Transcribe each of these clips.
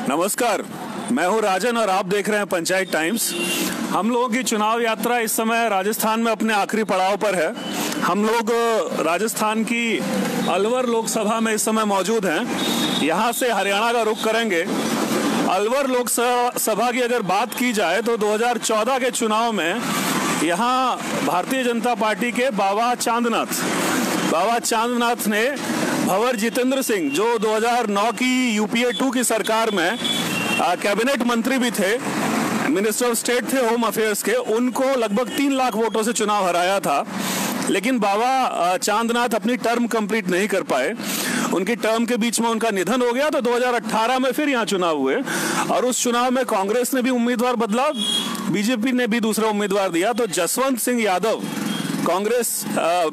नमस्कार, मैं हूं राजन और आप देख रहे हैं पंचायत टाइम्स। हम लोगों की चुनाव यात्रा इस समय राजस्थान में अपने आखिरी पड़ाव पर है। हम लोग राजस्थान की अलवर लोकसभा में इस समय मौजूद हैं। यहां से हरियाणा का रुख करेंगे। अलवर लोकसभा की अगर बात की जाए तो 2014 के चुनाव में यहां भारतीय जनता पार्टी के बाबा चांदनाथ ने भंवर जितेंद्र सिंह, जो 2009 की यूपीए 2 की सरकार में कैबिनेट मंत्री भी थे, मिनिस्टर ऑफ स्टेट थे होम अफेयर्स के, उनको लगभग 3 लाख वोटों से चुनाव हराया था। लेकिन बाबा चांदनाथ अपनी टर्म कंप्लीट नहीं कर पाए। उनकी टर्म के बीच में उनका निधन हो गया। तो 2018 में फिर यहाँ चुनाव हुए और उस चुनाव में कांग्रेस ने भी उम्मीदवार बदला, बीजेपी ने भी दूसरा उम्मीदवार दिया। तो जसवंत सिंह यादव कांग्रेस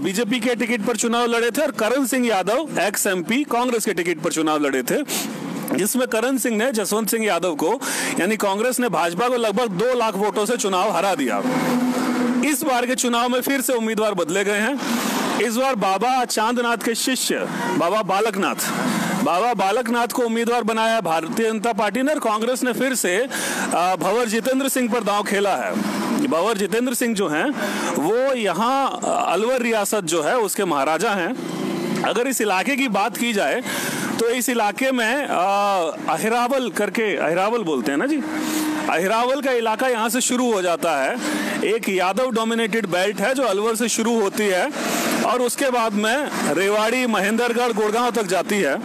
बीजेपी के टिकट पर चुनाव लड़े थे और करण सिंह यादव एक्स एमपी कांग्रेस के टिकट पर चुनाव लड़े थे, जिसमें करण सिंह ने जसवंत सिंह यादव को, यानी कांग्रेस ने भाजपा को लगभग 2 लाख वोटों से चुनाव हरा दिया। इस बार के चुनाव में फिर से उम्मीदवार बदले गए हैं। इस बार बाबा चांदनाथ के शिष्य बाबा बालकनाथ को उम्मीदवार बनाया भारतीय जनता पार्टी ने और कांग्रेस ने फिर से भंवर जितेंद्र सिंह पर दांव खेला है। भंवर जितेंद्र सिंह जो हैं वो यहाँ अलवर रियासत जो है उसके महाराजा हैं। अगर इस इलाके की बात की जाए तो इस इलाके में अहिरावल बोलते हैं ना जी, अहिरावल का इलाका यहाँ से शुरू हो जाता है। एक यादव डोमिनेटेड बेल्ट है जो अलवर से शुरू होती है और उसके बाद में रेवाड़ी, महेंद्रगढ़, गुड़गांव तक जाती है।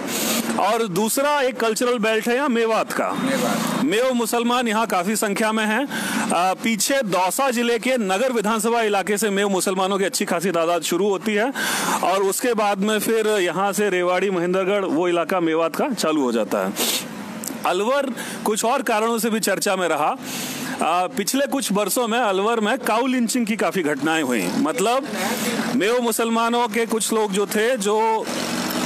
और दूसरा एक कल्चरल बेल्ट है यहाँ मेवात का। मेव मुसलमान यहाँ काफी संख्या में हैं। पीछे दौसा जिले के नगर विधानसभा इलाके से मेव मुसलमानों की अच्छी खासी तादाद शुरू होती है और उसके बाद में फिर यहाँ से रेवाड़ी, महेंद्रगढ़, वो इलाका मेवात का चालू हो जाता है। अलवर कुछ और कारणों से भी चर्चा में रहा। पिछले कुछ वर्षों में अलवर में काऊ लिंचिंग की काफी घटनाएं हुई। मतलब मेव मुसलमानों के कुछ लोग जो थे, जो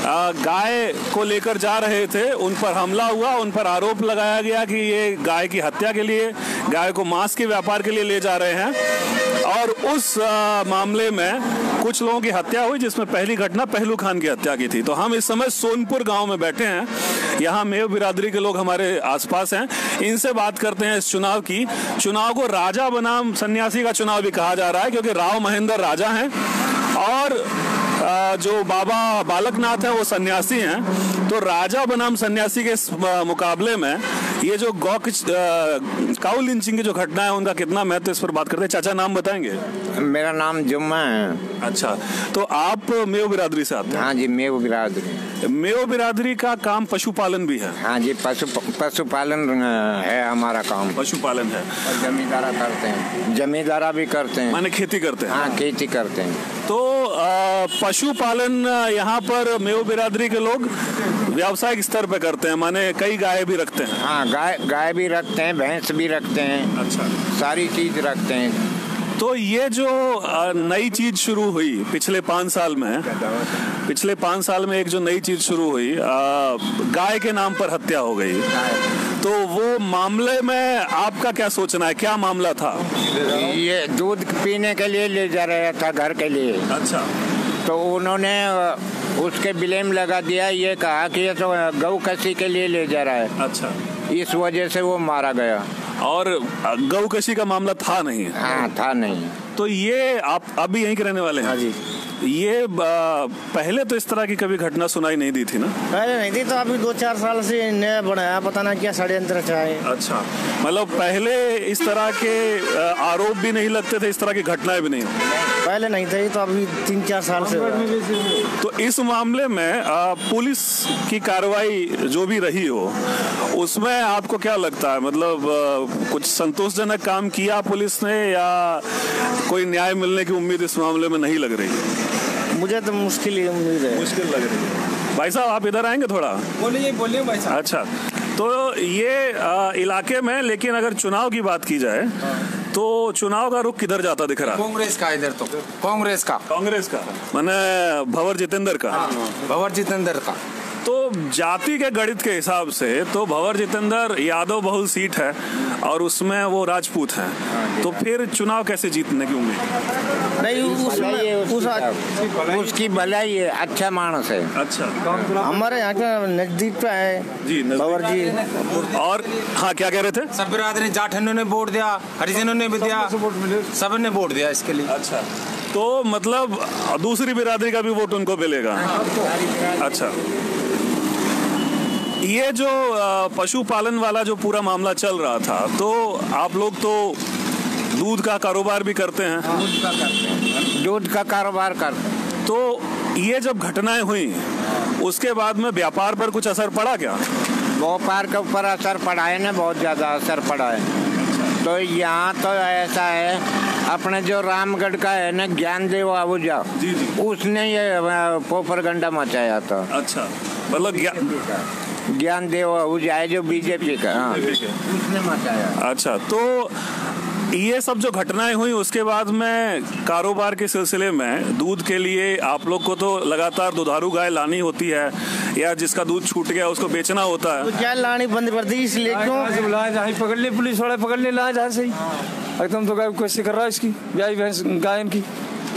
गाय को लेकर जा रहे थे, उन पर हमला हुआ, उन पर आरोप लगाया गया कि ये गाय की हत्या के लिए, गाय को मांस के व्यापार के लिए ले जा रहे हैं। और उस मामले में कुछ लोगों की हत्या हुई, जिसमें पहली घटना पहलू खान की हत्या की थी। तो हम इस समय सोनपुर गांव में बैठे हैं। यहाँ मेव बिरादरी के लोग हमारे आसपास हैं। इनसे बात करते हैं इस चुनाव की। चुनाव को राजा बनाम सन्यासी का चुनाव भी कहा जा रहा है, क्योंकि राव महेंद्र राजा हैं और जो बाबा बालकनाथ है वो सन्यासी हैं। तो राजा बनाम सन्यासी के मुकाबले में ये जो काऊ लिंचिंग की जो घटना है उनका कितना महत्व, इस पर बात करते हैं। चाचा, नाम बताएंगे? मेरा नाम जुम्मा है। अच्छा, तो आप मेव बिरादरी से आते हैं? हाँ जी, मेव बिरादरी। मेव बिरादरी का काम पशुपालन भी है? हाँ जी, पशुपालन है हमारा काम। पशुपालन है और जमींदारा करते हैं, जमींदारा भी करते हैं। माने खेती करते हैं? हाँ, खेती करते हैं। तो पशुपालन यहाँ पर मेव बिरादरी के लोग व्यावसायिक स्तर पे करते हैं, माने कई गाय भी रखते हैं? हाँ, गाय भी रखते हैं, भैंस भी रखते हैं। अच्छा, सारी चीज रखते हैं। तो ये जो नई चीज शुरू हुई पिछले 5 साल में एक जो नई चीज शुरू हुई, गाय के नाम पर हत्या हो गई, तो वो मामले में आपका क्या सोचना है? क्या मामला था? ये दूध पीने के लिए ले जा रहा था घर के लिए। अच्छा, तो उन्होंने उसके ब्लेम लगा दिया, ये कहा कि ये तो गौ कसी के लिए ले जा रहा है। अच्छा, इस वजह से वो मारा गया। और गौ कशी का मामला था नहीं? हाँ, था नहीं। तो ये आप अभी यहीं के रहने वाले हैं? हाँ जी। ये पहले तो इस तरह की कभी घटना सुनाई नहीं दी थी ना? पहले नहीं थी, तो अभी 2-4 साल से नया बनाया, पता ना क्या षड्यंत्र है। अच्छा, मतलब पहले इस तरह के आरोप भी नहीं लगते थे, इस तरह की घटनाएं भी नहीं? पहले नहीं थे, तो अभी 3-4 साल से। तो इस मामले में पुलिस की कार्रवाई जो भी रही हो, उसमें आपको क्या लगता है? मतलब कुछ संतोषजनक काम किया पुलिस ने या कोई न्याय मिलने की उम्मीद इस मामले में नहीं लग रही? मुझे तो मुश्किल ही उम्मीद है। मुश्किल लग रही है। भाई साहब, आप इधर आएंगे थोड़ा? बोलिए भाई साहब। अच्छा, तो ये इलाके में, लेकिन अगर चुनाव की बात की जाए तो चुनाव का रुख किधर जाता दिख रहा है? कांग्रेस का। इधर तो कांग्रेस का माने भंवर जितेंद्र का? भंवर जितेंद्र का। तो जाति के गणित के हिसाब से तो भंवर जितेंद्र यादव बहुल सीट है और उसमें वो राजपूत हैं, तो फिर चुनाव कैसे जीतने की उम्मीद? नहीं उसकी भलाई है, अच्छा मानस है। अच्छा, हमारे यहाँ का नजदीक पे है जी बाबर जी। और हाँ, क्या कह रहे थे? सब बिरादरी जाठियों ने वोट दिया, हरिजनों ने भी दिया, सब ने वोट दिया इसके लिए। अच्छा, तो मतलब दूसरी बिरादरी का भी वोट उनको मिलेगा। अच्छा, ये जो पशुपालन वाला जो पूरा मामला चल रहा था, तो आप लोग तो दूध का कारोबार भी करते हैं? दूध का कारोबार करते हैं। तो ये जब घटनाएं हुई उसके बाद में व्यापार पर कुछ असर पड़ा क्या? व्यापार के ऊपर असर पड़ा है ना, बहुत ज़्यादा असर पड़ा है। तो यहाँ तो ऐसा है, अपने जो रामगढ़ का है ना ज्ञानदेव आहूजा, उसने ये प्रोपेगेंडा मचाया था। अच्छा, मतलब ज्ञानदेव आहूजा है जो बीजेपी का, हाँ, उसने मचाया। अच्छा, तो ये सब जो घटनाएं हुई उसके बाद में कारोबार के सिलसिले में दूध के लिए आप लोग को तो लगातार दुधारू गाय लानी होती है, या जिसका दूध छूट गया उसको बेचना होता है। तो क्या लानी बंद कर दी इसलिए? क्यों पकड़ ले पुलिस वाले, पकड़ ले ला जा सही एकदम। तो गाय कैसे कर रहा है इसकी ब्याई भैंस गायन की?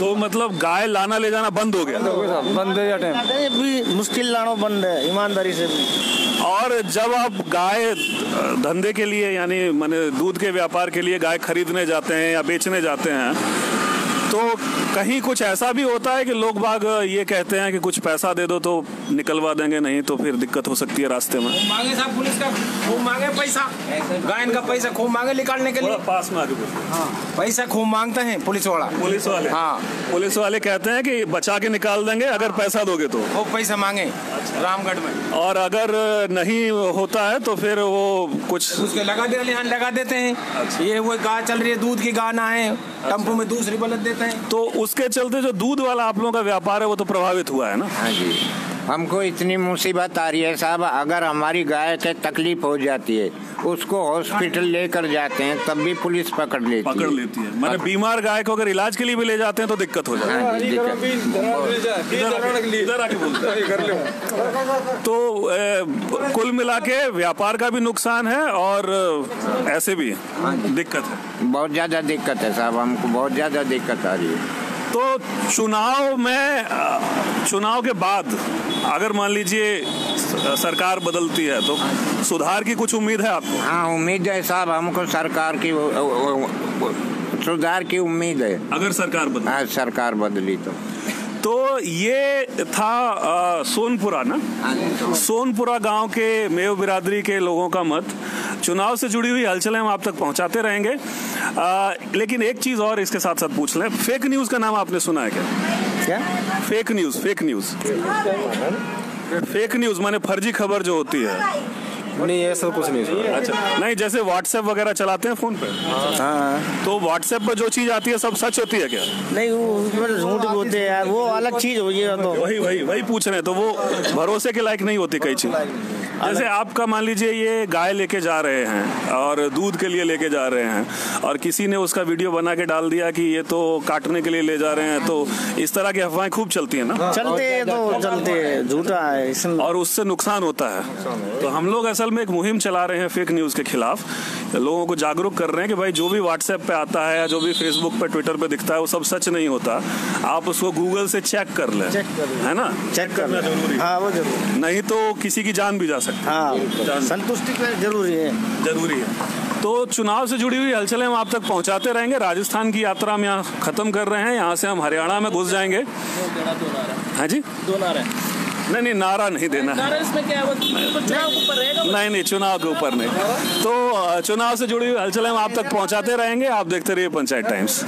तो मतलब गाय लाना ले जाना बंद हो गया? बंद है या टाइम भी मुश्किल लाना बंद है, ईमानदारी से भी। और जब आप गाय धंधे के लिए यानी माने दूध के व्यापार के लिए गाय खरीदने जाते हैं या बेचने जाते हैं, तो कहीं कुछ ऐसा भी होता है कि लोग बाग ये कहते हैं कि कुछ पैसा दे दो तो निकलवा देंगे, नहीं तो फिर दिक्कत हो सकती है रास्ते में? मांगे साहब पुलिस का, खूब मांगे पैसा, गायन का पैसा खूब मांगे निकालने के लिए। पास में आगे पैसा खूब मांगते हैं पुलिस वाले। हाँ, पुलिस वाले कहते हैं कि बचा के निकाल देंगे अगर पैसा दोगे तो। खूब पैसा मांगे रामगढ़ में, और अगर नहीं होता है तो फिर वो कुछ उसके लगा देते हैं। ये वो गाय चल रही है, दूध की गाय ना है, टम्पू में दूसरी बलद देते हैं। तो उसके चलते जो दूध वाला आप लोगों का व्यापार है वो तो प्रभावित हुआ है ना? हाँ जी, हमको इतनी मुसीबत आ रही है साहब, अगर हमारी गाय के तकलीफ हो जाती है उसको हॉस्पिटल लेकर जाते हैं तब भी पुलिस पकड़ लेती है। मतलब बीमार गाय को अगर इलाज के लिए भी ले जाते हैं तो दिक्कत हो जाती है। हाँ तो कुल मिला के व्यापार का भी नुकसान है और ऐसे भी दिक्कत है। बहुत ज्यादा दिक्कत है साहब, हमको बहुत ज्यादा दिक्कत आ रही है। तो चुनाव के बाद अगर मान लीजिए सरकार बदलती है तो सुधार की कुछ उम्मीद है आपको? हाँ, उम्मीद है साहब, हमको सरकार की सुधार की उम्मीद है अगर सरकार बदली। हाँ, सरकार बदली तो ये था सोनपुरा ना, सोनपुरा गांव के मेव बिरादरी के लोगों का मत। चुनाव से जुड़ी हुई हलचलें हम आप तक पहुंचाते रहेंगे, लेकिन एक चीज और इसके साथ साथ पूछ लें, फेक न्यूज का नाम आपने सुना है क्या? फेक न्यूज माने फर्जी खबर जो होती है। नहीं, ऐसा कुछ नहीं। अच्छा, नहीं, जैसे व्हाट्सएप वगैरह चलाते हैं फोन पे, हाँ, तो व्हाट्सएप पर जो चीज आती है सब सच होती है क्या? नहीं, वो झूठ बोलते हैं यार, वो अलग चीज हो गई। तो वही पूछ रहे हैं, तो वो भरोसे के लायक नहीं होती कई चीज। जैसे आपका मान लीजिए ये गाय लेके जा रहे हैं और दूध के लिए लेके जा रहे हैं और किसी ने उसका वीडियो बना के डाल दिया कि ये तो काटने के लिए ले जा रहे हैं, तो इस तरह की अफवाहें खूब चलती है ना? चलते झूठा है और उससे नुकसान होता है। तो हम लोग असल में एक मुहिम चला रहे हैं फेक न्यूज के खिलाफ, लोगों को जागरूक कर रहे हैं कि भाई जो भी व्हाट्सएप पे आता है या जो भी फेसबुक पे ट्विटर पे दिखता है वो सब सच नहीं होता। आप उसको गूगल से चेक कर लें, है ना? चेक करना जरूरी है। हाँ, वो जरूरी, नहीं तो किसी की जान भी जा सकती है। हाँ, संतुष्टि जरूरी है। तो चुनाव से जुड़ी हुई हलचलें हम आप तक पहुंचाते रहेंगे। राजस्थान की यात्रा हम यहाँ खत्म कर रहे हैं, यहाँ से हम हरियाणा में घुस जाएंगे। हाँ जी, नहीं, नारा नहीं देना है। इसमें क्या है? नहीं, चुनाव के ऊपर नहीं। तो चुनाव से जुड़ी हुई हलचलें हम आप तक पहुंचाते रहेंगे। आप देखते रहिए पंचायत टाइम्स।